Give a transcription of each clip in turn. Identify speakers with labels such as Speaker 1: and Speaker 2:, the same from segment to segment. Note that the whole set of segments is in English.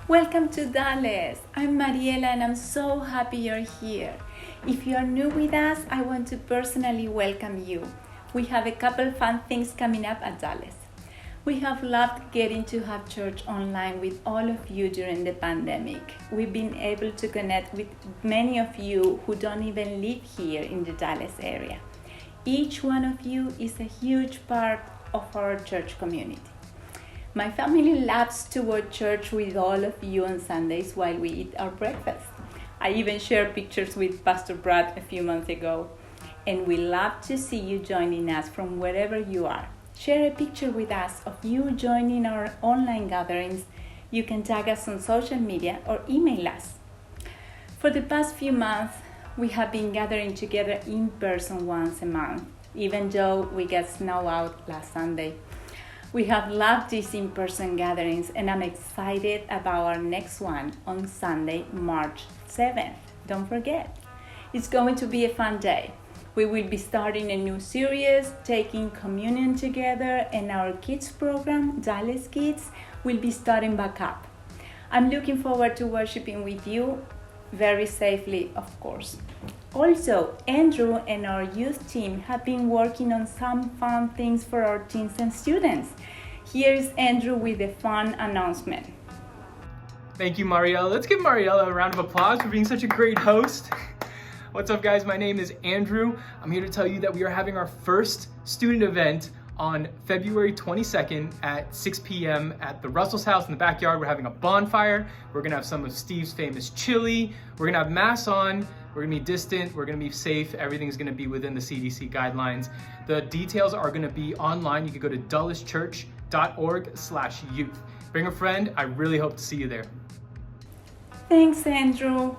Speaker 1: Welcome to Dallas. I'm Mariela and I'm so happy you're here. If you are new with us, I want to personally welcome you. We have a couple fun things coming up at Dallas. We have loved getting to have church online with all of you during the pandemic. We've been able to connect with many of you who don't even live here in the Dallas area. Each one of you is a huge part of our church community. My family loves to watch church with all of you on Sundays while we eat our breakfast. I even shared pictures with Pastor Brad a few months ago. And we love to see you joining us from wherever you are. Share a picture with us of you joining our online gatherings. You can tag us on social media or email us. For the past few months, we have been gathering together in person once a month, even though we got snow out last Sunday. We have loved these in-person gatherings, and I'm excited about our next one on Sunday, March 7th. Don't forget, it's going to be a fun day. We will be starting a new series, taking communion together, and our kids program, Dallas Kids, will be starting back up. I'm looking forward to worshiping with you, very safely, of course. Also, Andrew and our youth team have been working on some fun things for our teens and students. Here is Andrew with a fun announcement.
Speaker 2: Thank you, Mariella. Let's give Mariella a round of applause for being such a great host. What's up, guys? My name is Andrew. I'm here to tell you that we are having our first student event on February 22nd at 6 p.m. at the Russell's house in the backyard. We're having a bonfire. We're gonna have some of Steve's famous chili. We're gonna have masks on. We're gonna be distant. We're gonna be safe. Everything's gonna be within the CDC guidelines. The details are gonna be online. You can go to dullaschurch.org/youth. Bring a friend. I really hope to see you there.
Speaker 1: Thanks, Andrew.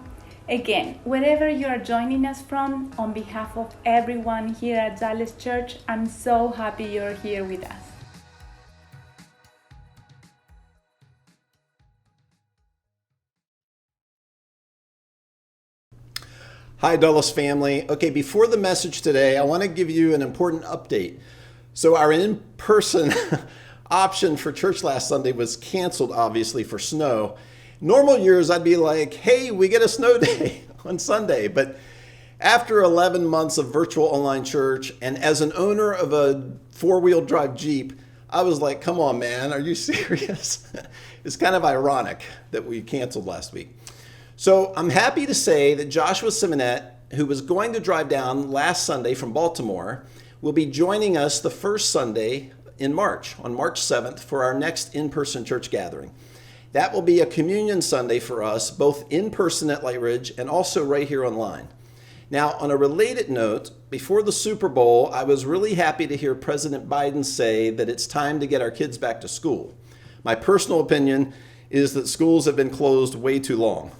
Speaker 1: Again, wherever you are joining us from, on behalf of everyone here at Dallas Church, I'm so happy you're here with us.
Speaker 3: Hi, Dulles family. Okay, before the message today, I want to give you an important update. So our in-person option for church last Sunday was canceled, obviously, for snow. Normal years, I'd be like, hey, we get a snow day on Sunday. But after 11 months of virtual online church, and as an owner of a four-wheel drive Jeep, I was like, come on, man, are you serious? It's kind of ironic that we canceled last week. So I'm happy to say that Joshua Simonette, who was going to drive down last Sunday from Baltimore, will be joining us the first Sunday in March, on March 7th, for our next in-person church gathering. That will be a communion Sunday for us, both in person at Light Ridge and also right here online. Now, on a related note, before the Super Bowl, I was really happy to hear President Biden say that it's time to get our kids back to school. My personal opinion is that schools have been closed way too long.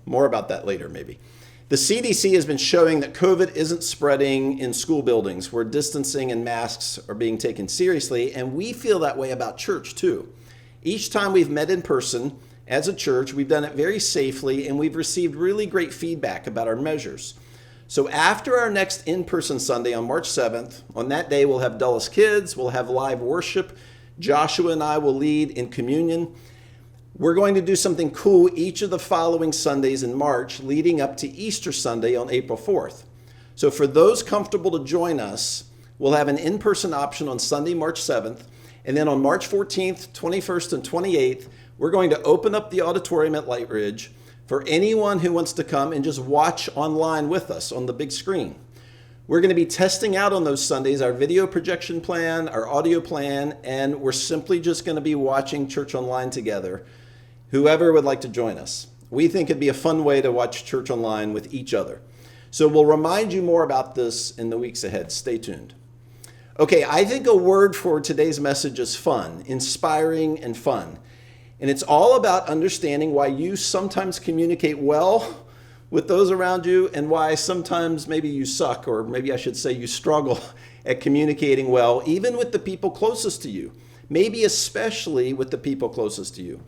Speaker 3: More about that later, maybe. The CDC has been showing that COVID isn't spreading in school buildings where distancing and masks are being taken seriously, and we feel that way about church too. Each time we've met in person as a church, we've done it very safely, and we've received really great feedback about our measures. So after our next in-person Sunday on March 7th, on that day we'll have Dulles Kids, we'll have live worship, Joshua and I will lead in communion. We're going to do something cool each of the following Sundays in March, leading up to Easter Sunday on April 4th. So for those comfortable to join us, we'll have an in-person option on Sunday, March 7th. And then on March 14th, 21st, and 28th, we're going to open up the auditorium at Light Ridge for anyone who wants to come and just watch online with us on the big screen. We're going to be testing out on those Sundays our video projection plan, our audio plan, and we're simply just going to be watching church online together. Whoever would like to join us. We think it'd be a fun way to watch church online with each other. So we'll remind you more about this in the weeks ahead. Stay tuned. Okay, I think a word for today's message is fun, inspiring, and fun. And it's all about understanding why you sometimes communicate well with those around you and why sometimes maybe you suck, or maybe I should say you struggle at communicating well, even with the people closest to you, maybe especially with the people closest to you.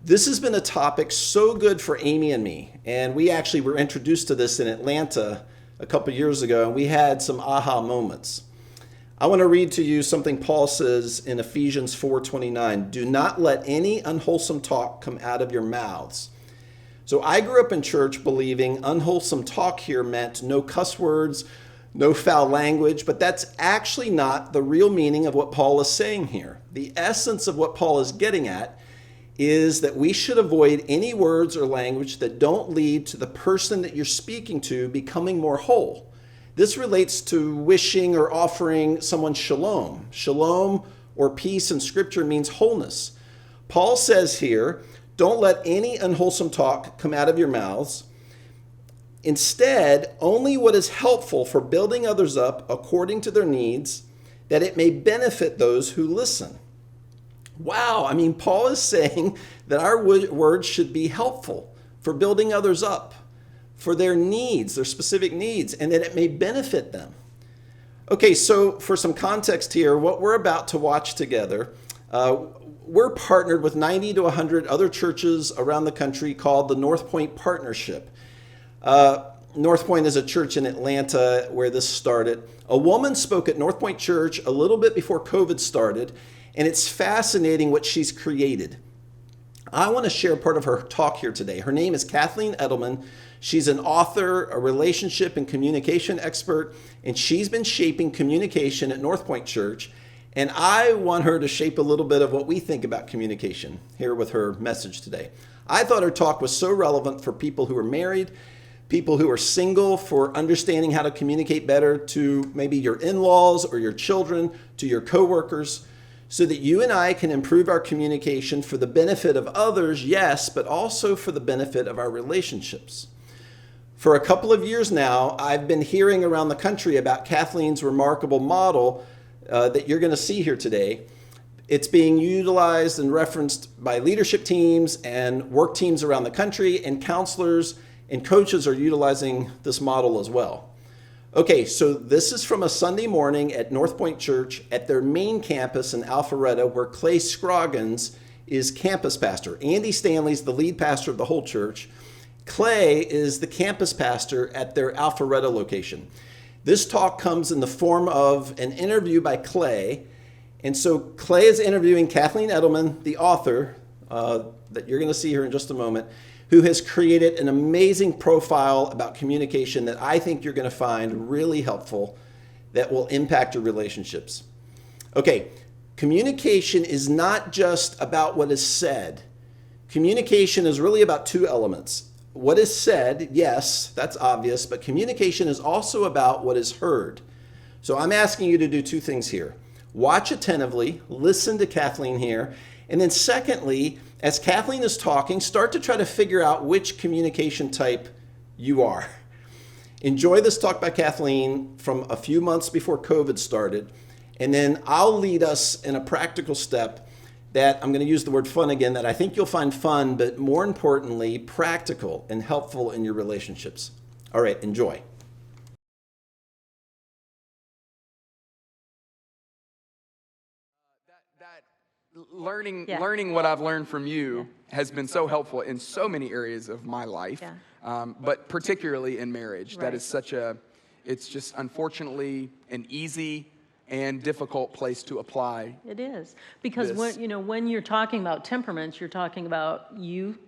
Speaker 3: This has been a topic so good for Amy and me, and we actually were introduced to this in Atlanta a couple years ago, and we had some aha moments. I want to read to you something Paul says in Ephesians 4:29. Do not let any unwholesome talk come out of your mouths. So I grew up in church believing unwholesome talk here meant no cuss words, no foul language, but that's actually not the real meaning of what Paul is saying here. The essence of what Paul is getting at is that we should avoid any words or language that don't lead to the person that you're speaking to becoming more whole. This relates to wishing or offering someone shalom. Shalom or peace in Scripture means wholeness. Paul says here, don't let any unwholesome talk come out of your mouths. Instead, only what is helpful for building others up according to their needs, that it may benefit those who listen. Wow, Paul is saying that our words should be helpful for building others up, for their needs, their specific needs, and that it may benefit them. Okay, so for some context here, what we're about to watch together, we're partnered with 90 to 100 other churches around the country called the North Point Partnership. North Point is a church in Atlanta where this started. A woman spoke at North Point Church a little bit before COVID started, and it's fascinating what she's created. I want to share part of her talk here today. Her name is Kathleen Edelman. She's an author, a relationship and communication expert, and she's been shaping communication at North Point Church. And I want her to shape a little bit of what we think about communication here with her message today. I thought her talk was so relevant for people who are married, people who are single, for understanding how to communicate better to maybe your in-laws or your children, to your coworkers, so that you and I can improve our communication for the benefit of others, yes, but also for the benefit of our relationships. For a couple of years now, I've been hearing around the country about Kathleen's remarkable model that you're going to see here today. It's being utilized and referenced by leadership teams and work teams around the country, and counselors and coaches are utilizing this model as well. Okay, so this is from a Sunday morning at North Point Church at their main campus in Alpharetta, where Clay Scroggins is campus pastor. Andy Stanley's the lead pastor of the whole church. Clay is the campus pastor at their Alpharetta location. This talk comes in the form of an interview by Clay. And so Clay is interviewing Kathleen Edelman, the author, that you're going to see here in just a moment, who has created an amazing profile about communication that I think you're going to find really helpful, that will impact your relationships. Okay, communication is not just about what is said. Communication is really about two elements. What is said, yes, that's obvious, but communication is also about what is heard. So I'm asking you to do two things here. Watch attentively, listen to Kathleen here, and then secondly, as Kathleen is talking, start to try to figure out which communication type you are. Enjoy this talk by Kathleen from a few months before COVID started, and then I'll lead us in a practical step that, I'm going to use the word fun again, that I think you'll find fun, but more importantly, practical and helpful in your relationships. All right, enjoy.
Speaker 4: Learning what I've learned from you has been so helpful in so many areas of my life, but particularly in marriage. That is it's just unfortunately an easy and difficult place to apply.
Speaker 5: It is, because when you're talking about temperaments, you're talking about you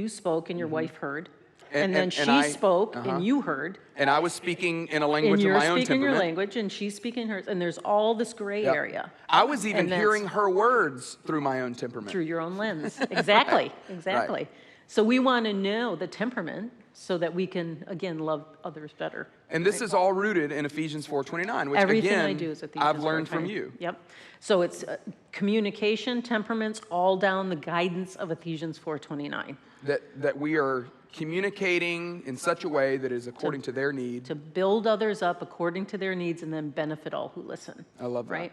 Speaker 5: spoke and your wife heard. And then she spoke and you heard.
Speaker 4: And I was speaking in a language of my own temperament.
Speaker 5: And you're speaking your language and she's speaking hers. And there's all this gray area.
Speaker 4: I was even hearing her words through my own temperament.
Speaker 5: Through your own lens. Exactly. Exactly. Right. So we want to know the temperament so that we can, again, love others better.
Speaker 4: And this is all rooted in Ephesians 4:29, which
Speaker 5: everything
Speaker 4: again,
Speaker 5: I do is Ephesians
Speaker 4: I've learned from you.
Speaker 5: Yep. So it's communication, temperaments, all down the guidance of Ephesians 4:29.
Speaker 4: That we are communicating in such a way that is according to their need.
Speaker 5: To build others up according to their needs and then benefit all who listen.
Speaker 4: I love that.
Speaker 5: Right?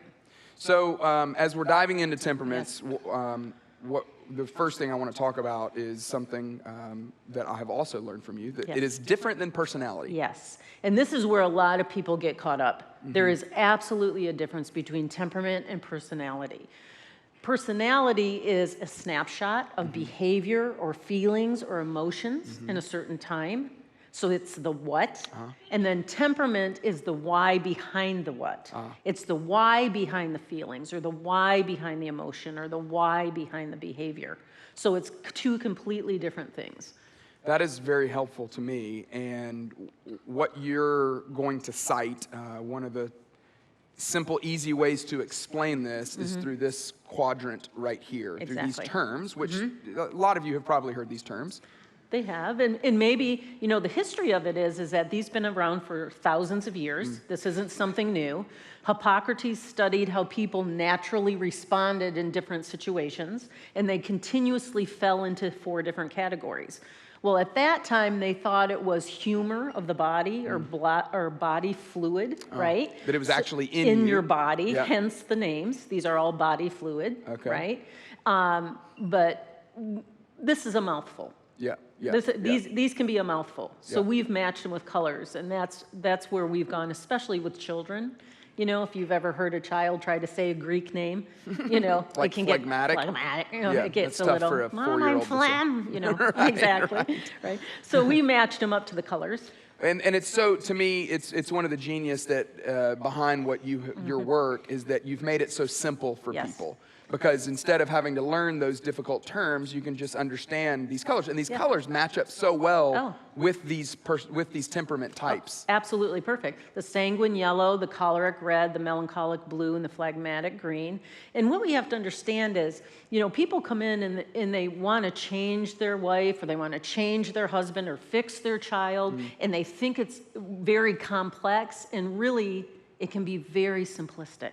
Speaker 4: So as we're diving into temperaments, what the first thing I want to talk about is something that I have also learned from you, that it is different than personality.
Speaker 5: Yes. And this is where a lot of people get caught up. Mm-hmm. There is absolutely a difference between temperament and personality. Personality is a snapshot of behavior or feelings or emotions in a certain time. So it's the what, and then temperament is the why behind the what. It's the why behind the feelings, or the why behind the emotion, or the why behind the behavior. So it's two completely different things.
Speaker 4: That is very helpful to me, and what you're going to cite, one of the simple, easy ways to explain this is through this quadrant right here, through these terms, which a lot of you have probably heard these terms.
Speaker 5: They have, and maybe, you know, the history of it is that these been around for thousands of years. This isn't something new. Hippocrates studied how people naturally responded in different situations, and they continuously fell into 4 different categories. Well, at that time, they thought it was humor of the body or body fluid, right?
Speaker 4: That it was actually in
Speaker 5: your body, hence the names. These are all body fluid, right? But this is a mouthful. These can be a mouthful. So we've matched them with colors, and that's where we've gone, especially with children. You know, if you've ever heard a child try to say a Greek name, you know,
Speaker 4: like
Speaker 5: it can
Speaker 4: phlegmatic.
Speaker 5: get phlegmatic. You know, it gets a
Speaker 4: tough
Speaker 5: little,
Speaker 4: for a
Speaker 5: Mom, I'm phlegm, you know, exactly, right? So we matched them up to the colors.
Speaker 4: And it's so, to me, it's one of the genius that behind what your work is that you've made it so simple for people. Because instead of having to learn those difficult terms, you can just understand these colors. And these colors match up so well with these temperament types.
Speaker 5: Absolutely perfect. The sanguine yellow, the choleric red, the melancholic blue, and the phlegmatic green. And what we have to understand is, you know, people come in and they want to change their wife, or they want to change their husband, or fix their child, and they think it's very complex, and really it can be very simplistic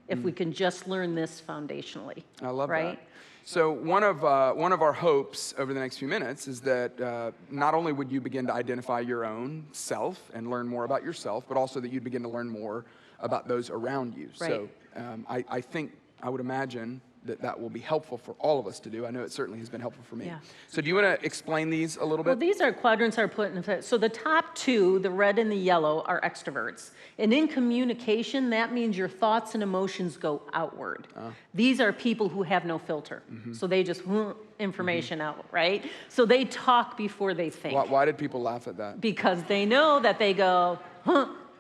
Speaker 5: if we can just learn this foundationally.
Speaker 4: I love that. So one of our hopes over the next few minutes is that not only would you begin to identify your own self and learn more about yourself, but also that you'd begin to learn more about those around you. So I would imagine that will be helpful for all of us to do. I know it certainly has been helpful for me. So do you want to explain these a little bit?
Speaker 5: Well, these are quadrants are put in effect. So the top 2, the red and the yellow, are extroverts. And in communication, that means your thoughts and emotions go outward. These are people who have no filter. So they just information out, right? So they talk before they think.
Speaker 4: Why did people laugh at that?
Speaker 5: Because they know that they go,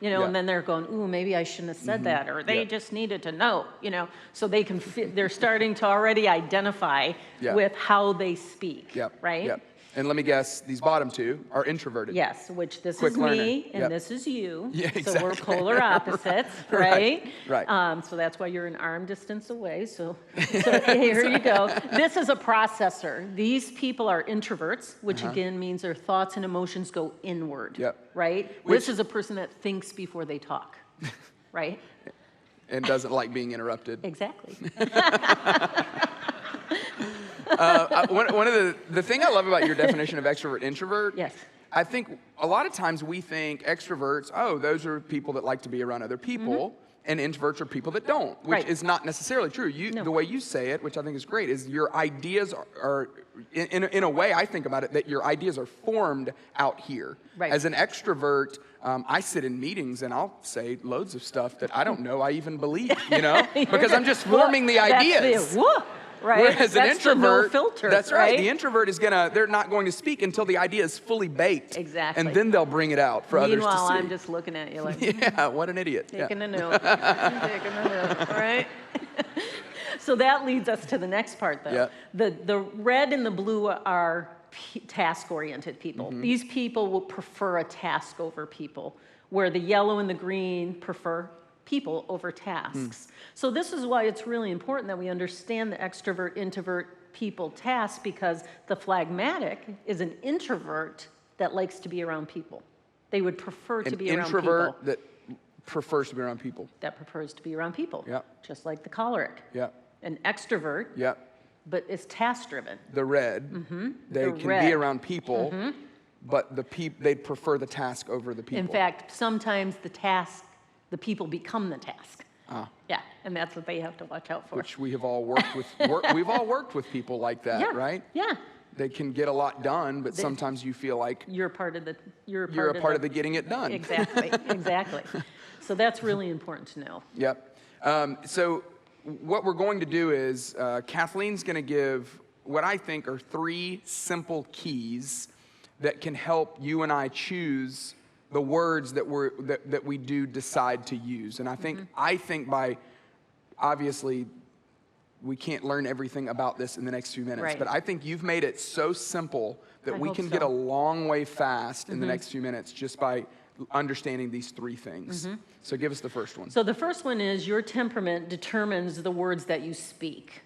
Speaker 5: you know, and then they're going, ooh, maybe I shouldn't have said that, or they just needed to know, you know, so they can, they're starting to already identify with how they speak, right?
Speaker 4: And let me guess, these bottom 2 are introverted.
Speaker 5: Yes, which this
Speaker 4: Quick
Speaker 5: is
Speaker 4: learner.
Speaker 5: me, and this is you.
Speaker 4: Exactly.
Speaker 5: So we're polar opposites, right?
Speaker 4: Right.
Speaker 5: So that's why you're an arm distance away. So here you go. This is a processor. These people are introverts, which again means their thoughts and emotions go inward, right? This is a person that thinks before they talk, right?
Speaker 4: And doesn't like being interrupted.
Speaker 5: Exactly.
Speaker 4: One of the thing I love about your definition of extrovert introvert, I think a lot of times we think extroverts, oh, those are people that like to be around other people, and introverts are people that don't, which is not necessarily true. The way you say it, which I think is great, is your ideas are in a way I think about it, that your ideas are formed out here. As an extrovert, I sit in meetings and I'll say loads of stuff that I don't know I even believe, you know, because I'm just forming the ideas.
Speaker 5: Right.
Speaker 4: Whereas an introvert,
Speaker 5: no filter,
Speaker 4: that's right. The introvert is they're not going to speak until the idea is fully baked.
Speaker 5: Exactly.
Speaker 4: And then they'll bring it out for others to see.
Speaker 5: Meanwhile, I'm just looking at you like,
Speaker 4: yeah, what an idiot.
Speaker 5: Taking a note. Taking a note, right? So that leads us to the next part, though. The red and the blue are task-oriented people. These people will prefer a task over people, where the yellow and the green prefer people over tasks. So this is why it's really important that we understand the extrovert, introvert people task, because the phlegmatic is an introvert that likes to be around people. They would prefer to be around people.
Speaker 4: An introvert that prefers to be around people.
Speaker 5: That prefers to be around people. Just like the choleric. An extrovert. But is task-driven.
Speaker 4: The red. They can be around people, but they prefer the task over the people.
Speaker 5: In fact, sometimes the people become the task. Yeah, and that's what they have to watch out for.
Speaker 4: Which we have all worked with. We've all worked with people like that, right?
Speaker 5: Yeah.
Speaker 4: They can get a lot done, but sometimes you feel like
Speaker 5: you're a part of
Speaker 4: the getting it done.
Speaker 5: Exactly. So that's really important to know.
Speaker 4: So what we're going to do is Kathleen's going to give what I think are 3 simple keys that can help you and I choose the words that we do decide to use. And I think by, obviously, we can't learn everything about this in the next few minutes,
Speaker 5: Right.
Speaker 4: but I think you've made it so simple that we
Speaker 5: hope
Speaker 4: can
Speaker 5: so.
Speaker 4: get a long way fast in the next few minutes just by understanding these three things. So give us the first one.
Speaker 5: So the first one is your temperament determines the words that you speak.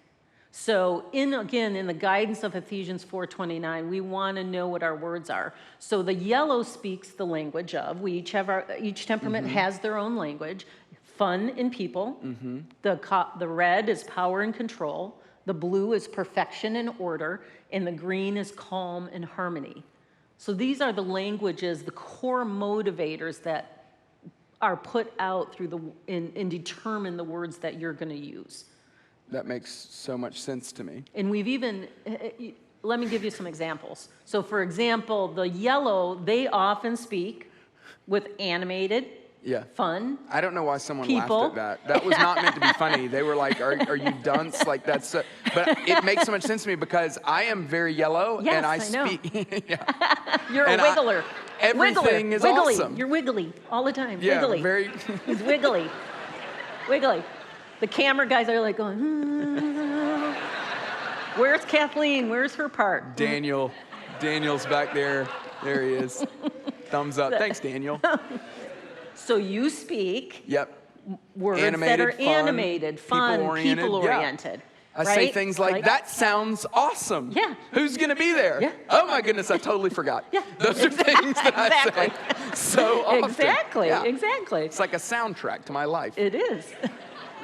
Speaker 5: So in the guidance of Ephesians 4:29, we want to know what our words are. So the yellow speaks the language of. We each have each temperament has their own language. Fun and people. The red is power and control. The blue is perfection and order, and the green is calm and harmony. So these are the languages, the core motivators that are put out through and determine the words that you're going to use.
Speaker 4: That makes so much sense to me.
Speaker 5: And we've even, let me give you some examples. So for example, the yellow, they often speak with animated, fun.
Speaker 4: I don't know why someone
Speaker 5: people.
Speaker 4: laughed at that. That was not meant to be funny. They were like, are you dunce? Like that's, but it makes so much sense to me because I am very yellow
Speaker 5: Yes,
Speaker 4: and I
Speaker 5: know.
Speaker 4: speak.
Speaker 5: You're
Speaker 4: And
Speaker 5: a wiggler.
Speaker 4: everything
Speaker 5: Wiggler.
Speaker 4: is
Speaker 5: wiggly.
Speaker 4: awesome.
Speaker 5: You're wiggly all the time.
Speaker 4: Yeah,
Speaker 5: wiggly.
Speaker 4: very.
Speaker 5: He's wiggly. Wiggly. The camera guys are like going, where's Kathleen? Where's her part?
Speaker 4: Daniel's back there. There he is. Thumbs up. Thanks, Daniel.
Speaker 5: So you speak words
Speaker 4: Animated,
Speaker 5: that are
Speaker 4: fun,
Speaker 5: animated, fun,
Speaker 4: people-oriented.
Speaker 5: people-oriented.
Speaker 4: I say things like, that sounds awesome.
Speaker 5: Yeah.
Speaker 4: Who's going to be there?
Speaker 5: Yeah.
Speaker 4: Oh my goodness, I totally forgot.
Speaker 5: Yeah.
Speaker 4: Those are things that I say so often.
Speaker 5: Exactly,
Speaker 4: Yeah.
Speaker 5: exactly.
Speaker 4: It's like a soundtrack to my life.
Speaker 5: It is.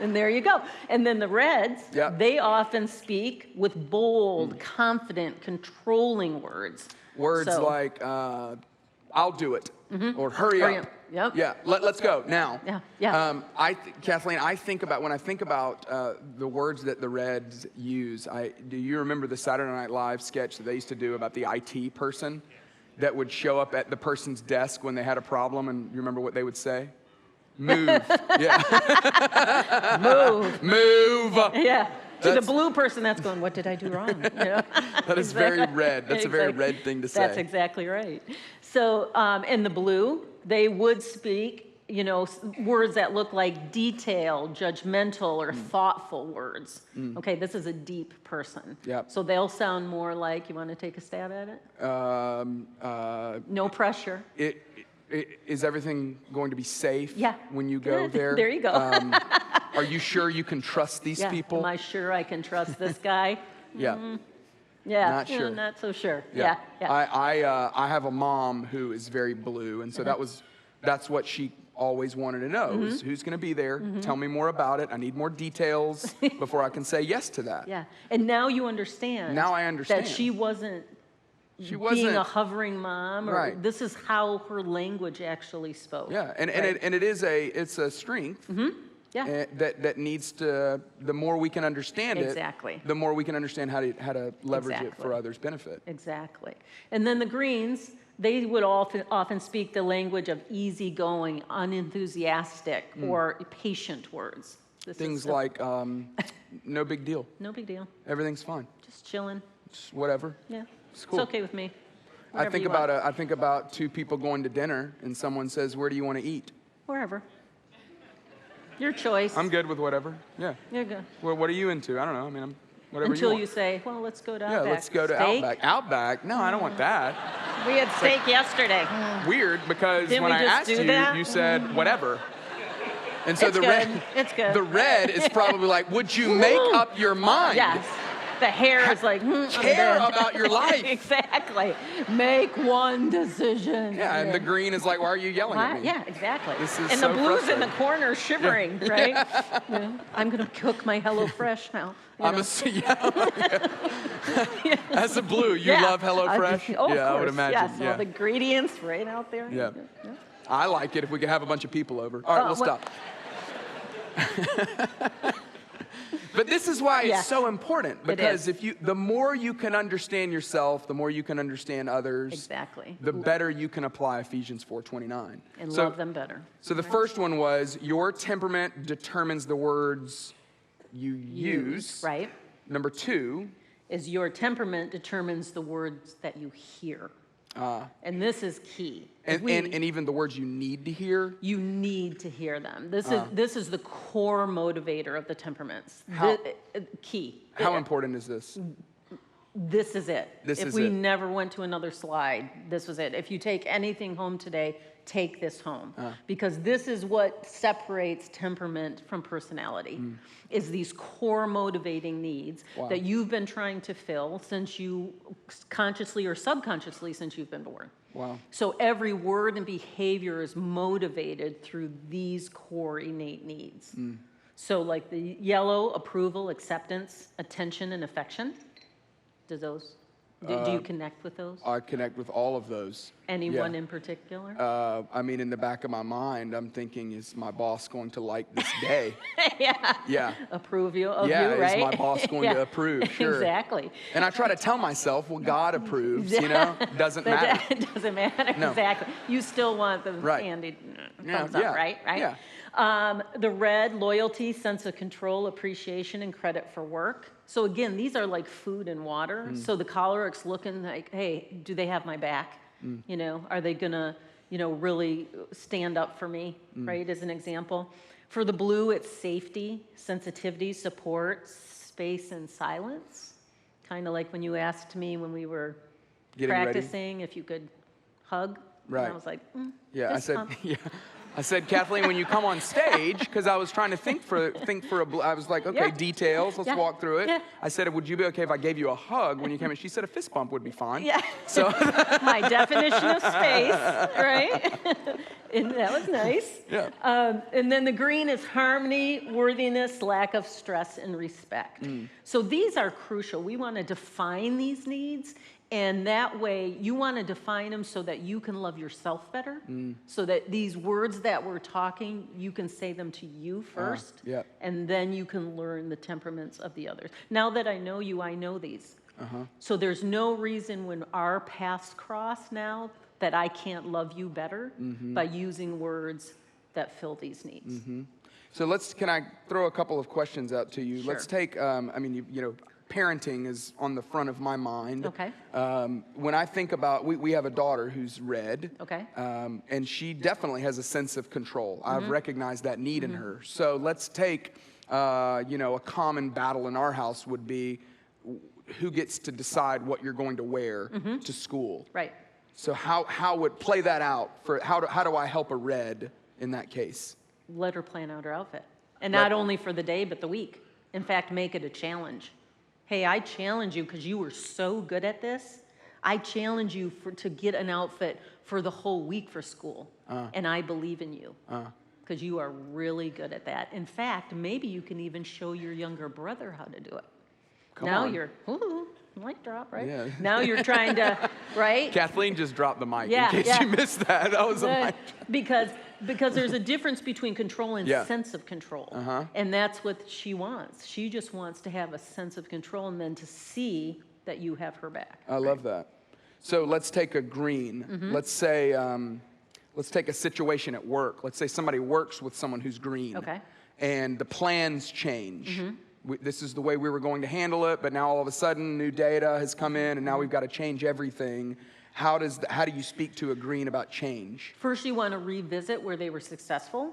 Speaker 5: And there you go. And then the reds, they often speak with bold, confident, controlling words.
Speaker 4: Words
Speaker 5: So-
Speaker 4: like, I'll do it, or hurry up.
Speaker 5: Yep.
Speaker 4: Yeah, let's go now.
Speaker 5: Yeah.
Speaker 4: Kathleen, when I think about the words that the Reds use, do you remember the Saturday Night Live sketch that they used to do about the IT person that would show up at the person's desk when they had a problem, and you remember what they would say? Move. Yeah. Move.
Speaker 5: Yeah. To the blue person that's going, what did I do wrong? You know?
Speaker 4: That is very red. That's a very red thing to say.
Speaker 5: That's exactly right. So, in the blue, they would speak, words that look like detailed, judgmental, or thoughtful words. Okay, this is a deep person.
Speaker 4: Yep.
Speaker 5: So they'll sound more like, you want to take a stab at it? No pressure.
Speaker 4: Is everything going to be safe when you go
Speaker 5: Good.
Speaker 4: there?
Speaker 5: There you go.
Speaker 4: Are you sure you can trust these people?
Speaker 5: Am I sure I can trust this guy?
Speaker 4: Yeah.
Speaker 5: Yeah.
Speaker 4: Not sure.
Speaker 5: Not so sure. Yeah.
Speaker 4: I have a mom who is very blue, and so that's what she always wanted to know. Is who's going to be there? Tell me more about it. I need more details before I can say yes to that.
Speaker 5: Yeah. And now you understand.
Speaker 4: Now I understand.
Speaker 5: That she wasn't being a hovering mom, or
Speaker 4: Right.
Speaker 5: this is how her language actually spoke.
Speaker 4: Yeah, and
Speaker 5: right?
Speaker 4: it's a strength.
Speaker 5: Yeah.
Speaker 4: That needs to, the more we can understand it,
Speaker 5: Exactly.
Speaker 4: the more we can understand how to leverage it for
Speaker 5: Exactly.
Speaker 4: others' benefit.
Speaker 5: Exactly. And then the greens, they would often speak the language of easygoing, unenthusiastic, or patient words. This
Speaker 4: Things
Speaker 5: is
Speaker 4: like, no big deal.
Speaker 5: no big deal,
Speaker 4: Everything's fine.
Speaker 5: just chilling.
Speaker 4: Just whatever.
Speaker 5: Yeah,
Speaker 4: It's cool.
Speaker 5: It's okay with me.
Speaker 4: I think
Speaker 5: Whatever you want.
Speaker 4: I think about two people going to dinner and someone says, "Where do you want to eat?"
Speaker 5: Wherever. Your choice.
Speaker 4: I'm good with whatever. Yeah.
Speaker 5: You're good.
Speaker 4: Well, what are you into? I don't know. I mean, whatever
Speaker 5: Until
Speaker 4: you
Speaker 5: you
Speaker 4: want.
Speaker 5: say, well, let's go to
Speaker 4: Yeah,
Speaker 5: Outback.
Speaker 4: let's go to
Speaker 5: Steak?
Speaker 4: Outback. Outback? No, I don't want that.
Speaker 5: We had steak yesterday.
Speaker 4: Weird, because
Speaker 5: Didn't
Speaker 4: when
Speaker 5: we
Speaker 4: I
Speaker 5: just
Speaker 4: asked
Speaker 5: do
Speaker 4: you,
Speaker 5: that?
Speaker 4: you said whatever. And so
Speaker 5: It's
Speaker 4: the
Speaker 5: good.
Speaker 4: red,
Speaker 5: It's good.
Speaker 4: the red is probably like, would you make up your mind?
Speaker 5: Yes. The hair is like,
Speaker 4: Care about your life.
Speaker 5: Exactly. Make one decision.
Speaker 4: Yeah, and the green is like, why are you yelling at me?
Speaker 5: Yeah, exactly.
Speaker 4: This is
Speaker 5: and
Speaker 4: so
Speaker 5: the blue's in the
Speaker 4: frustrating.
Speaker 5: corner shivering, right? Yeah. I'm going to cook my HelloFresh now.
Speaker 4: As a blue, you
Speaker 5: Yeah.
Speaker 4: love HelloFresh?
Speaker 5: Oh, of
Speaker 4: I would
Speaker 5: course,
Speaker 4: imagine.
Speaker 5: Yes, all the ingredients right out there.
Speaker 4: Yeah. I like it if we could have a bunch of people over. All right, we'll
Speaker 5: well-
Speaker 4: stop. But this is why
Speaker 5: Yeah.
Speaker 4: it's so important,
Speaker 5: It
Speaker 4: because
Speaker 5: is.
Speaker 4: the more you can understand yourself, the more you can understand others,
Speaker 5: Exactly.
Speaker 4: the better you can apply Ephesians 4:29.
Speaker 5: And
Speaker 4: So-
Speaker 5: love them better.
Speaker 4: So the first one was, your temperament determines the words you use.
Speaker 5: Right.
Speaker 4: Number two,
Speaker 5: Is your temperament determines the words that you hear. And this is key.
Speaker 4: And even the words you need to hear?
Speaker 5: You need to hear them. This is the core motivator of the temperaments. Key.
Speaker 4: How important is this?
Speaker 5: This is it. If we never went to another slide, this was it. If you take anything home today, take this home. Because this is what separates temperament from personality, is these core motivating needs that you've been trying to fill since you, consciously or subconsciously, since you've been born.
Speaker 4: Wow.
Speaker 5: So every word and behavior is motivated through these core innate needs. So like the yellow, approval, acceptance, attention, and affection. Do you connect with those?
Speaker 4: I connect with all of those.
Speaker 5: Anyone in particular?
Speaker 4: I mean, in the back of my mind, I'm thinking, is my boss going to like this day? Yeah.
Speaker 5: Approve of you, right?
Speaker 4: Is my boss going to approve? Sure.
Speaker 5: Exactly.
Speaker 4: And I try to tell myself, well, God approves, doesn't matter.
Speaker 5: It doesn't matter,
Speaker 4: No.
Speaker 5: Exactly. You still want the handy thumbs up, right?
Speaker 4: Yeah.
Speaker 5: The red, loyalty, sense of control, appreciation, and credit for work. So again, these are like food and water. So the choleric's looking like, hey, do they have my back? Are they gonna, really stand up for me, right, as an example. For the blue, it's safety, sensitivity, support, space, and silence. Kind of like when you asked me when we were practicing if you could hug.
Speaker 4: Right.
Speaker 5: And I was like,
Speaker 4: I said, I said, Kathleen, when you come on stage, because I was trying to think for I was like, okay, details, let's walk through it.
Speaker 5: Yeah.
Speaker 4: I said, would you be okay if I gave you a hug when you came in? She said a fist bump would be fine.
Speaker 5: Yeah.
Speaker 4: So
Speaker 5: my definition of space, right? And that was nice.
Speaker 4: Yeah.
Speaker 5: And then the green is harmony, worthiness, lack of stress, and respect. So these are crucial. We want to define these needs. And that way, you want to define them so that you can love yourself better, so that these words that we're talking, you can say them to you first, and then you can learn the temperaments of the others. Now that I know you, I know these. So there's no reason when our paths cross now that I can't love you better by using words that fill these needs.
Speaker 4: So can I throw a couple of questions out to you?
Speaker 5: Sure.
Speaker 4: Let's take, parenting is on the front of my mind.
Speaker 5: Okay.
Speaker 4: When I think about, we have a daughter who's red.
Speaker 5: Okay.
Speaker 4: And she definitely has a sense of control. I've recognized that need in her. So let's take, a common battle in our house would be who gets to decide what you're going to wear to school.
Speaker 5: Right.
Speaker 4: So how would play that out for how do I help a red in that case?
Speaker 5: Let her plan out her outfit. And not only for the day, but the week. In fact, make it a challenge. Hey, I challenge you because you were so good at this. I challenge you to get an outfit for the whole week for school. And I believe in you because you are really good at that. In fact, maybe you can even show your younger brother how to do it.
Speaker 4: Come on.
Speaker 5: You're, mic drop, right?
Speaker 4: Yeah.
Speaker 5: Now you're trying to, right?
Speaker 4: Kathleen just dropped the mic in case you missed that. That was a mic drop.
Speaker 5: Because there's a difference between control and sense of control. And that's what she wants. She just wants to have a sense of control and then to see that you have her back.
Speaker 4: I love that. So let's take a green. Let's say, let's take a situation at work. Let's say somebody works with someone who's green.
Speaker 5: Okay.
Speaker 4: And the plans change. This is the way we were going to handle it, but now all of a sudden new data has come in and now we've got to change everything. How do you speak to a green about change?
Speaker 5: First, you want to revisit where they were successful.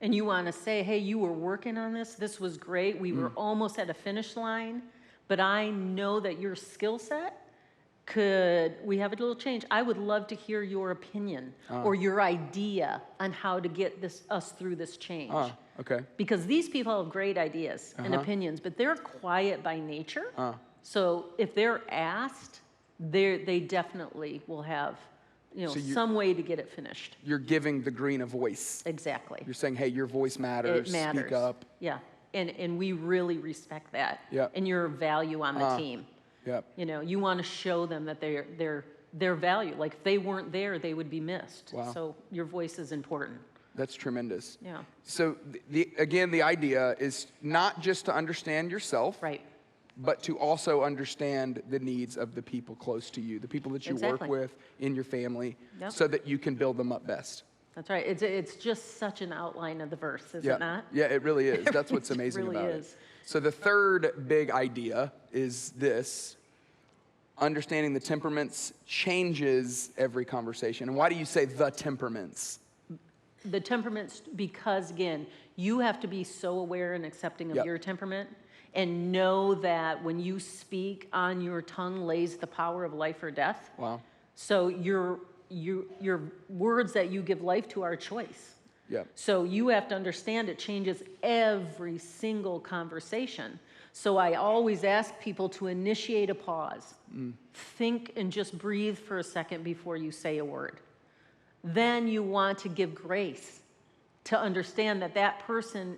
Speaker 5: And you want to say, hey, you were working on this. This was great. We were almost at a finish line. But I know that your skill set we have a little change. I would love to hear your opinion or your idea on how to get us through this change.
Speaker 4: Okay.
Speaker 5: Because these people have great ideas and opinions, but they're quiet by nature. So if they're asked, they definitely will have some way to get it finished.
Speaker 4: You're giving the green a voice.
Speaker 5: Exactly.
Speaker 4: You're saying, hey, your voice matters.
Speaker 5: It matters.
Speaker 4: Speak up.
Speaker 5: Yeah. And we really respect that.
Speaker 4: Yep.
Speaker 5: And your value on the team.
Speaker 4: Yep.
Speaker 5: You want to show them that their value. Like if they weren't there, they would be missed.
Speaker 4: Wow.
Speaker 5: So your voice is important.
Speaker 4: That's tremendous.
Speaker 5: Yeah.
Speaker 4: So again, the idea is not just to understand yourself.
Speaker 5: Right.
Speaker 4: But to also understand the needs of the people close to you, the people that you work with in your family, so that you can build them up best.
Speaker 5: That's right. It's just such an outline of the verse, is it not?
Speaker 4: Yeah, it really is. That's what's amazing
Speaker 5: really
Speaker 4: about
Speaker 5: is.
Speaker 4: it. So the third big idea is this. understanding the temperaments changes every conversation. And why do you say the temperaments?
Speaker 5: The temperaments, because again, you have to be so aware and accepting of your temperament and know that when you speak, on your tongue lays the power of life or death.
Speaker 4: Wow.
Speaker 5: So your words that you give life to are a choice.
Speaker 4: Yeah.
Speaker 5: So you have to understand it changes every single conversation. So I always ask people to initiate a pause. Think and just breathe for a second before you say a word. Then you want to give grace to understand that that person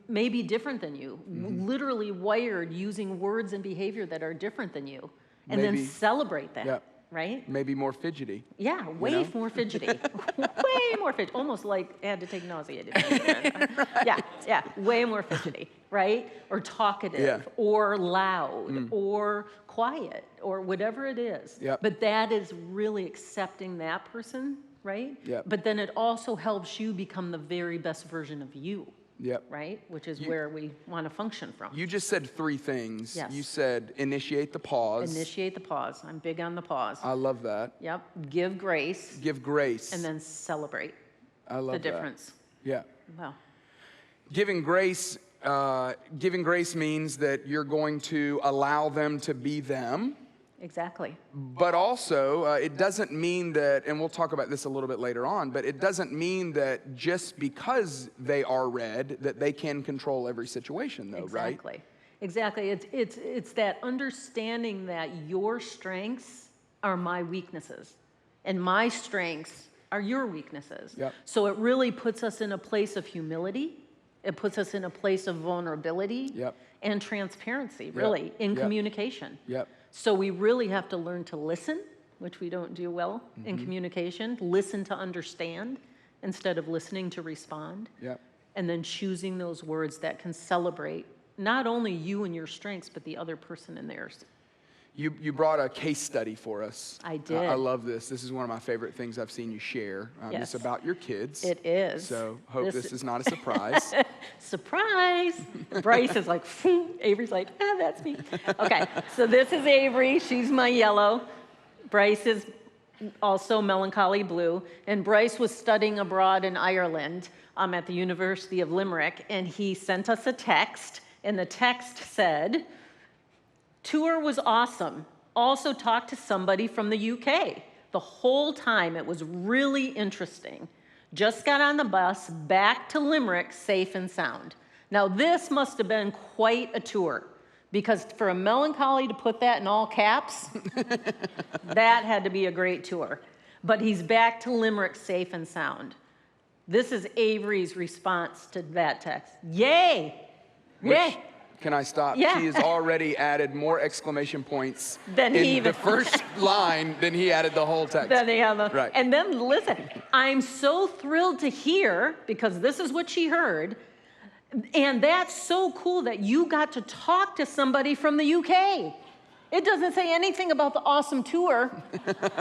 Speaker 5: may be different than you, literally wired using words and behavior that are different than you, and then celebrate that, right?
Speaker 4: Maybe more fidgety.
Speaker 5: Yeah, way more fidgety. Way more fidgety. Almost like I had to take nauseated. Yeah, way more fidgety, right? Or talkative, or loud, or quiet, or whatever it is. But that is really accepting that person, right? But then it also helps you become the very best version of you. Right? Which is where we want to function from.
Speaker 4: You just said 3 things.
Speaker 5: Yes.
Speaker 4: You said initiate the pause.
Speaker 5: Initiate the pause. I'm big on the pause.
Speaker 4: I love that.
Speaker 5: Yep. Give grace.
Speaker 4: Give grace.
Speaker 5: And then celebrate.
Speaker 4: I love
Speaker 5: the difference.
Speaker 4: Yeah.
Speaker 5: Well.
Speaker 4: Giving grace means that you're going to allow them to be them.
Speaker 5: Exactly.
Speaker 4: But also, it doesn't mean that, and we'll talk about this a little bit later on, but it doesn't mean that just because they are red, that they can control every situation, though, right?
Speaker 5: Exactly. It's that understanding that your strengths are my weaknesses, and my strengths are your weaknesses. So it really puts us in a place of humility. It puts us in a place of vulnerability and transparency, really, in communication. So we really have to learn to listen, which we don't do well in communication. Listen to understand instead of listening to respond. And then choosing those words that can celebrate not only you and your strengths, but the other person and theirs.
Speaker 4: You brought a case study for us.
Speaker 5: I did.
Speaker 4: I love this. This is one of my favorite things I've seen you share. It's about your kids.
Speaker 5: It is.
Speaker 4: So hope this is not a surprise.
Speaker 5: Surprise! Bryce is like, Avery's like, that's me. Okay, so this is Avery. She's my yellow. Bryce is also melancholy blue. And Bryce was studying abroad in Ireland at the University of Limerick. And he sent us a text. And the text said, "Tour was awesome. Also talked to somebody from the UK. The whole time it was really interesting. Just got on the bus back to Limerick safe and sound." Now this must have been quite a tour, because for a melancholy to put that in all caps, that had to be a great tour. But he's back to Limerick safe and sound. This is Avery's response to that text. Yay! Yay!
Speaker 4: Can I stop?
Speaker 5: Yeah.
Speaker 4: She has already added more exclamation points
Speaker 5: than
Speaker 4: in the first line than he added the whole text.
Speaker 5: Right. And then listen, I'm so thrilled to hear, because this is what she heard, and that's so cool that you got to talk to somebody from the UK. It doesn't say anything about the awesome tour.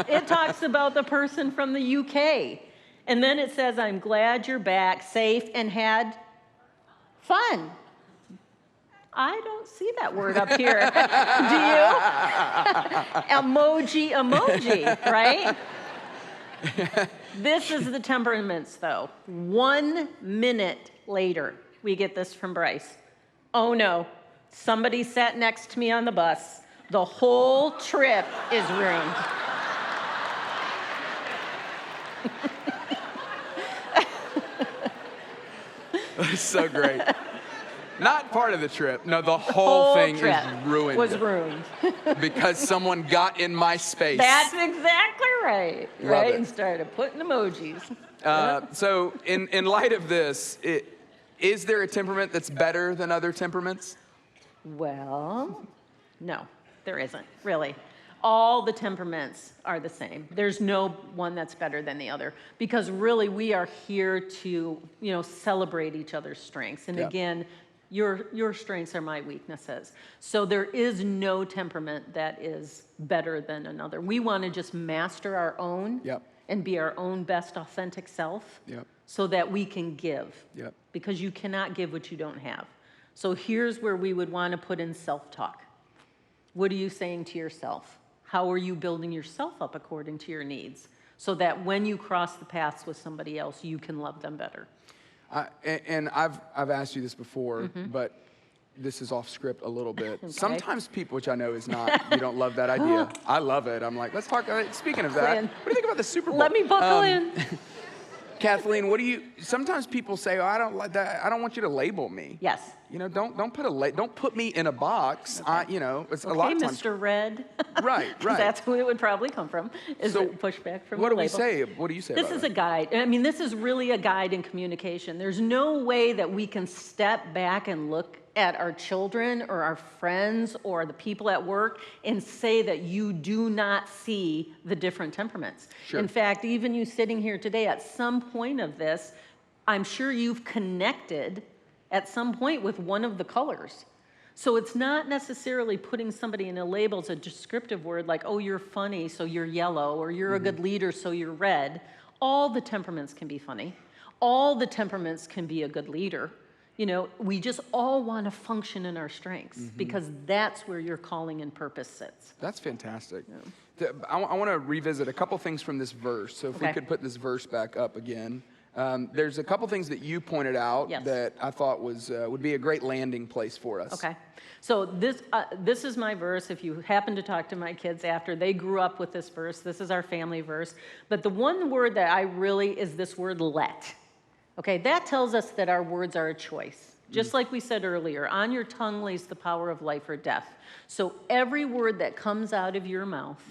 Speaker 5: It talks about the person from the UK. And then it says, "I'm glad you're back, safe, and had fun." I don't see that word up here. Do you? Emoji, right? This is the temperaments, though. 1 minute later, we get this from Bryce. "Oh no, somebody sat next to me on the bus. The whole trip is ruined."
Speaker 4: That's so great. Not part of the trip. No, the whole thing
Speaker 5: trip
Speaker 4: is ruined.
Speaker 5: Was ruined.
Speaker 4: Because someone got in my space.
Speaker 5: That's exactly right. Right?
Speaker 4: it.
Speaker 5: And started putting emojis.
Speaker 4: So in light of this, is there a temperament that's better than other temperaments?
Speaker 5: Well, no, there isn't, really. All the temperaments are the same. There's no one that's better than the other, because really we are here to, celebrate each other's strengths. And again, your strengths are my weaknesses. So there is no temperament that is better than another. We want to just master our own and be our own best authentic self so that we can give. Because you cannot give what you don't have. So here's where we would want to put in self-talk. What are you saying to yourself? How are you building yourself up according to your needs? So that when you cross the paths with somebody else, you can love them better.
Speaker 4: And I've asked you this before, but this is off script a little bit.
Speaker 5: Okay.
Speaker 4: Sometimes people, which I know is not, you don't love that idea. I love it. I'm like, let's talk. Speaking of that, what do you think about the Super Bowl?
Speaker 5: Let me buckle in.
Speaker 4: Kathleen, sometimes people say, oh, I don't like that. I don't want you to label me.
Speaker 5: Yes.
Speaker 4: You know, don't put me in a box.
Speaker 5: Okay.
Speaker 4: It's
Speaker 5: Okay,
Speaker 4: a lot of times.
Speaker 5: Mr. Red.
Speaker 4: Right.
Speaker 5: That's who it would probably come from, is
Speaker 4: So
Speaker 5: the pushback from
Speaker 4: What
Speaker 5: the
Speaker 4: do we
Speaker 5: label.
Speaker 4: say? What do you say
Speaker 5: This
Speaker 4: about
Speaker 5: is
Speaker 4: that?
Speaker 5: a guide. I mean, this is really a guide in communication. There's no way that we can step back and look at our children or our friends or the people at work and say that you do not see the different temperaments.
Speaker 4: Sure.
Speaker 5: In fact, even you sitting here today, at some point of this, I'm sure you've connected at some point with one of the colors. So it's not necessarily putting somebody in a label. It's a descriptive word like, oh, you're funny, so you're yellow, or you're a good leader, so you're red. All the temperaments can be funny. All the temperaments can be a good leader. You know, we just all want to function in our strengths because that's where your calling and purpose sits.
Speaker 4: That's fantastic. Yeah. I want to revisit a couple things from this verse. So if we could put this verse back up again. There's a couple things that you pointed out that I thought would be a great landing place for us.
Speaker 5: Okay. So this is my verse. If you happen to talk to my kids after, they grew up with this verse. This is our family verse. But the one word that I really is this word let. Okay, that tells us that our words are a choice. Just like we said earlier, on your tongue lays the power of life or death. So every word that comes out of your mouth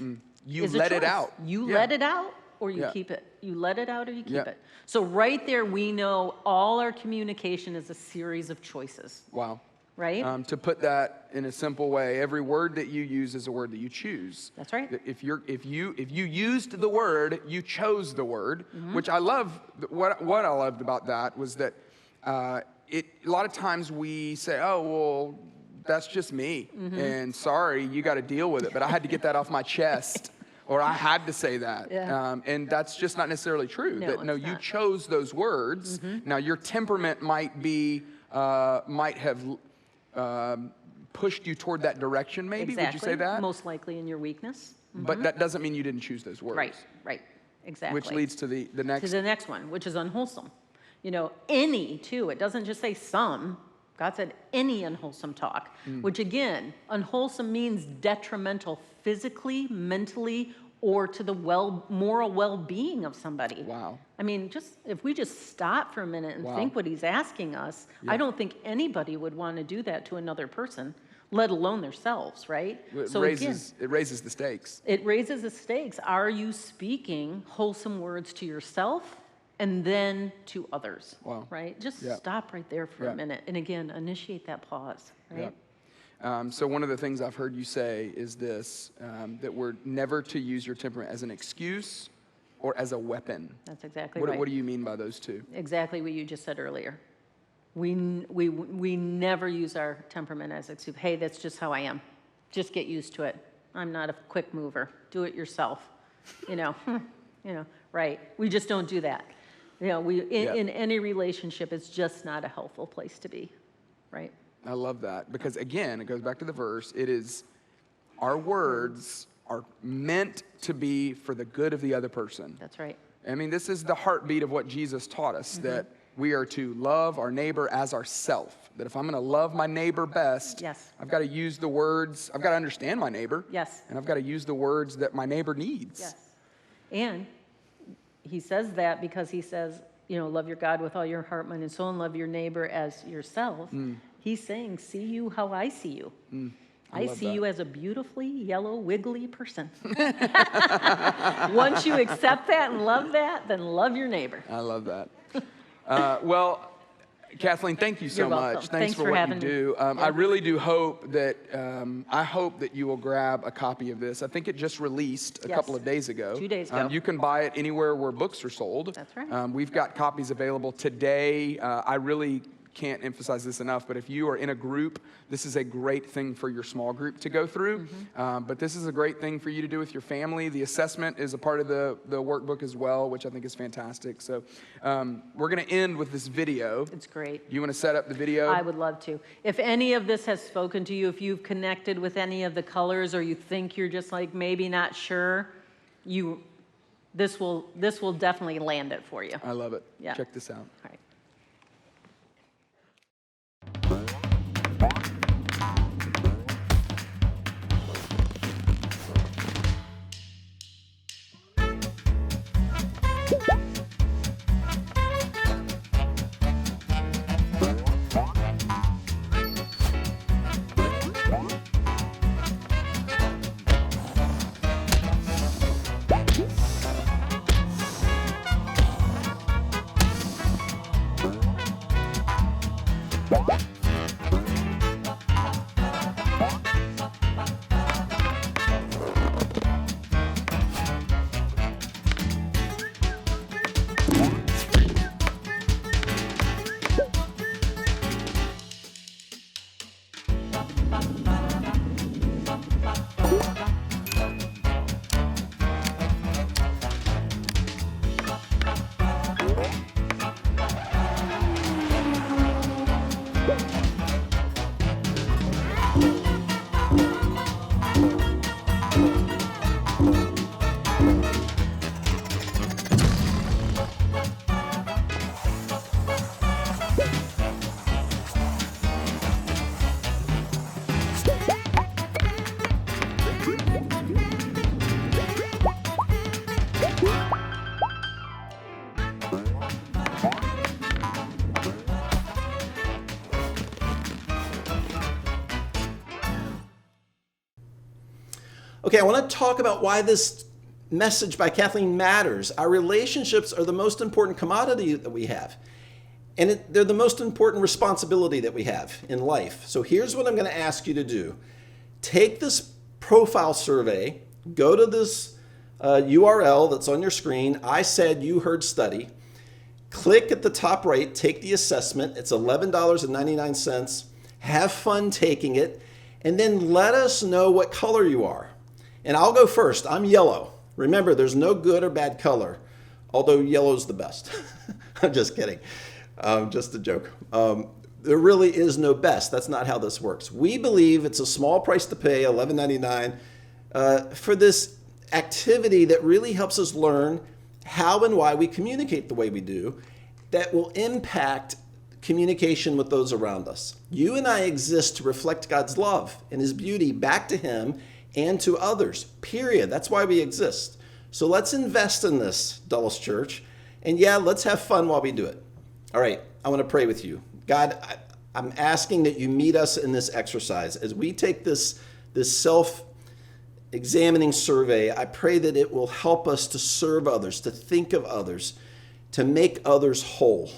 Speaker 4: You
Speaker 5: is a
Speaker 4: let it
Speaker 5: choice.
Speaker 4: out.
Speaker 5: You let it out or you keep it. You let it out or you keep it. So right there, we know all our communication is a series of choices.
Speaker 4: Wow.
Speaker 5: Right?
Speaker 4: To put that in a simple way, every word that you use is a word that you choose.
Speaker 5: That's right.
Speaker 4: If you used the word, you chose the word, which I love. What I loved about that was that a lot of times we say, oh, well, that's just me, and sorry, you got to deal with it. But I had to get that off my chest. Or I had to say that.
Speaker 5: Yeah.
Speaker 4: And that's just not necessarily true.
Speaker 5: No,
Speaker 4: You chose those words. Now, your temperament might have pushed you toward that direction, maybe?
Speaker 5: Exactly.
Speaker 4: Would you say that?
Speaker 5: Most likely in your weakness.
Speaker 4: But that doesn't mean you didn't choose those words.
Speaker 5: Right. Exactly.
Speaker 4: Which leads to the next.
Speaker 5: To the next one, which is unwholesome. You know, any, too. It doesn't just say some. God said any unwholesome talk, which again, unwholesome means detrimental physically, mentally, or to the moral well-being of somebody.
Speaker 4: Wow.
Speaker 5: I mean, if we just stop for a minute and think what he's asking us, I don't think anybody would want to do that to another person, let alone themselves, right?
Speaker 4: It raises the stakes.
Speaker 5: It raises the stakes. Are you speaking wholesome words to yourself and then to others?
Speaker 4: Wow.
Speaker 5: Right? Just stop right there for a minute. And again, initiate that pause, right?
Speaker 4: So one of the things I've heard you say is this, that we're never to use your temperament as an excuse or as a weapon.
Speaker 5: That's exactly right.
Speaker 4: What do you mean by those two?
Speaker 5: Exactly what you just said earlier. We never use our temperament as an excuse. Hey, that's just how I am. Just get used to it. I'm not a quick mover. Do it yourself. Right. We just don't do that. In any relationship, it's just not a helpful place to be, right?
Speaker 4: I love that because, again, it goes back to the verse. It is our words are meant to be for the good of the other person.
Speaker 5: That's right.
Speaker 4: I mean, this is the heartbeat of what Jesus taught us, that we are to love our neighbor as ourself. That if I'm going to love my neighbor best, I've got to use the words, I've got to understand my neighbor.
Speaker 5: Yes.
Speaker 4: And I've got to use the words that my neighbor needs.
Speaker 5: Yes. And he says that because he says, love your God with all your heart, mind, and soul, and love your neighbor as yourself. He's saying, see you how I see you. I see you as a beautifully yellow, wiggly person. Once you accept that and love that, then love your neighbor.
Speaker 4: I love that. Well, Kathleen, thank you so much. Thanks for what you do. I really do hope that you will grab a copy of this. I think it just released a couple of days ago.
Speaker 5: 2 days ago.
Speaker 4: You can buy it anywhere where books are sold.
Speaker 5: That's right.
Speaker 4: We've got copies available today. I really can't emphasize this enough, but if you are in a group, this is a great thing for your small group to go through. But this is a great thing for you to do with your family. The assessment is a part of the workbook as well, which I think is fantastic. So we're going to end with this video.
Speaker 5: It's great.
Speaker 4: You want to set up the video?
Speaker 5: I would love to. If any of this has spoken to you, if you've connected with any of the colors, or you think you're just like maybe not sure, this will definitely land it for you.
Speaker 4: I love it.
Speaker 5: Yeah.
Speaker 4: Check this out.
Speaker 5: All right.
Speaker 3: Okay, I want to talk about why this message by Kathleen matters. Our relationships are the most important commodity that we have. And they're the most important responsibility that we have in life. So here's what I'm going to ask you to do. Take this profile survey, go to this URL that's on your screen, I said you heard study. Click at the top right, take the assessment. It's $11.99. Have fun taking it. And then let us know what color you are. And I'll go first. I'm yellow. Remember, there's no good or bad color, although yellow's the best. I'm just kidding. Just a joke. There really is no best. That's not how this works. We believe it's a small price to pay, $11.99, for this activity that really helps us learn how and why we communicate the way we do, that will impact communication with those around us. You and I exist to reflect God's love and His beauty back to Him and to others, period. That's why we exist. So let's invest in this, Dulles Church. And yeah, let's have fun while we do it. All right, I want to pray with you. God, I'm asking that you meet us in this exercise. As we take this self-examining survey, I pray that it will help us to serve others, to think of others, to make others whole.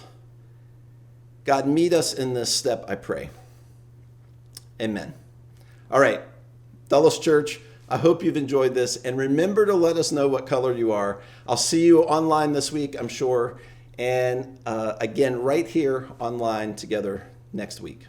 Speaker 3: God, meet us in this step, I pray. Amen. All right. Dulles Church, I hope you've enjoyed this, and remember to let us know what color you are. I'll see you online this week, I'm sure, and again right here online together next week.